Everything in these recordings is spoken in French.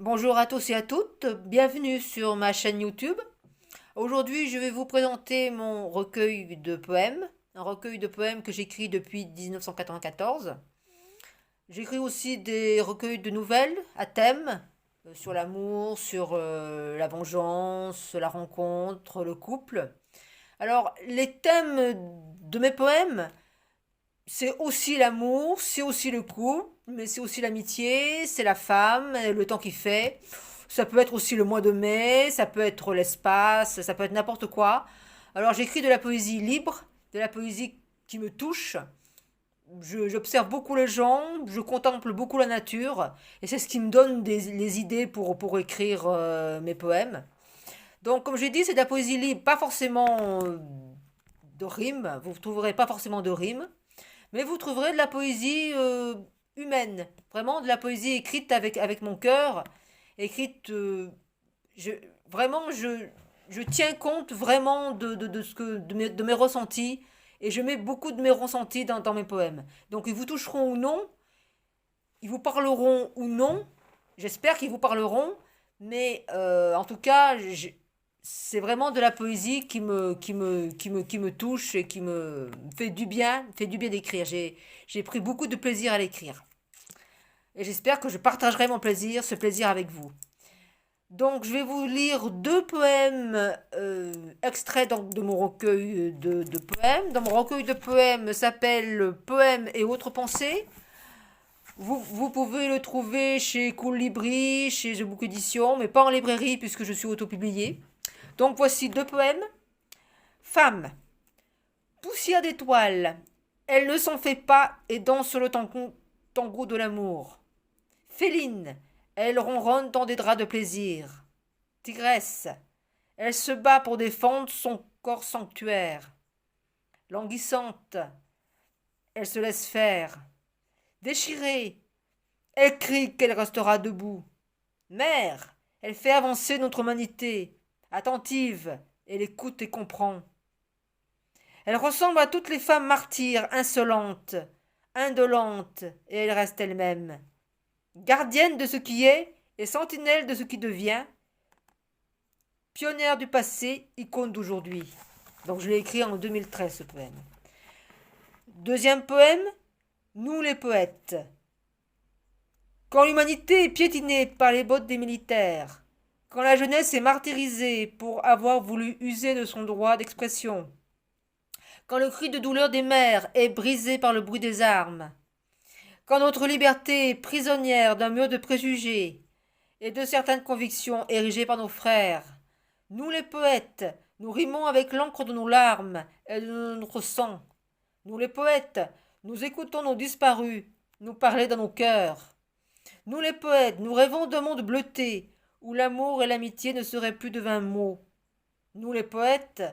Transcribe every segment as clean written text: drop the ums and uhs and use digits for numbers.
Bonjour à tous et à toutes, bienvenue sur ma chaîne YouTube. Aujourd'hui, je vais vous présenter mon recueil de poèmes, un recueil de poèmes que j'écris depuis 1994. J'écris aussi des recueils de nouvelles à thème, sur l'amour, sur la vengeance, la rencontre, le couple. Alors, les thèmes de mes poèmes, c'est aussi l'amour, c'est aussi le couple, mais c'est aussi l'amitié, c'est la femme, le temps qu'il fait. Ça peut être aussi le mois de mai, ça peut être l'espace, ça peut être n'importe quoi. Alors j'écris de la poésie libre, de la poésie qui me touche. J'observe beaucoup les gens, je contemple beaucoup la nature, et c'est ce qui me donne les idées pour écrire mes poèmes. Donc comme j'ai dit, c'est de la poésie libre, pas forcément de rimes, vous ne trouverez pas forcément de rimes, mais vous trouverez de la poésie humaine, vraiment de la poésie écrite avec mon cœur, écrite, je, vraiment, je tiens compte vraiment de mes ressentis, et je mets beaucoup de mes ressentis dans mes poèmes. Donc ils vous toucheront ou non, ils vous parleront ou non, j'espère qu'ils vous parleront, mais en tout cas, c'est vraiment de la poésie qui me touche et qui me fait du bien d'écrire. J'ai pris beaucoup de plaisir à l'écrire. Et j'espère que je partagerai ce plaisir avec vous. Donc je vais vous lire deux poèmes extraits donc, de mon recueil de poèmes. Dans mon recueil de poèmes s'appelle Poèmes et autres pensées. Vous pouvez le trouver chez Colibri, chez The Book Edition, mais pas en librairie puisque je suis autopublié. Donc voici deux poèmes. Femme, poussière d'étoiles, elle ne s'en fait pas et danse le tango de l'amour. Féline, elle ronronne dans des draps de plaisir. Tigresse, elle se bat pour défendre son corps sanctuaire. Languissante, elle se laisse faire. Déchirée, elle crie qu'elle restera debout. Mère, elle fait avancer notre humanité. Attentive, elle écoute et comprend. Elle ressemble à toutes les femmes martyres, insolentes, indolentes, et elle reste elle-même. Gardienne de ce qui est et sentinelle de ce qui devient, pionnière du passé, icône d'aujourd'hui. Donc je l'ai écrit en 2013 ce poème. Deuxième poème, nous les poètes. Quand l'humanité est piétinée par les bottes des militaires, quand la jeunesse est martyrisée pour avoir voulu user de son droit d'expression, quand le cri de douleur des mères est brisé par le bruit des armes, quand notre liberté est prisonnière d'un mur de préjugés et de certaines convictions érigées par nos frères, nous les poètes, nous rimons avec l'encre de nos larmes et de notre sang. Nous les poètes, nous écoutons nos disparus nous parler dans nos cœurs. Nous les poètes, nous rêvons d'un monde bleuté, où l'amour et l'amitié ne seraient plus de vains mots. Nous les poètes,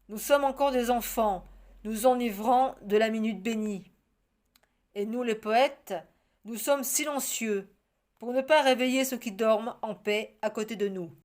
nous sommes encore des enfants, nous enivrant de la minute bénie. Et nous les poètes, nous sommes silencieux, pour ne pas réveiller ceux qui dorment en paix à côté de nous.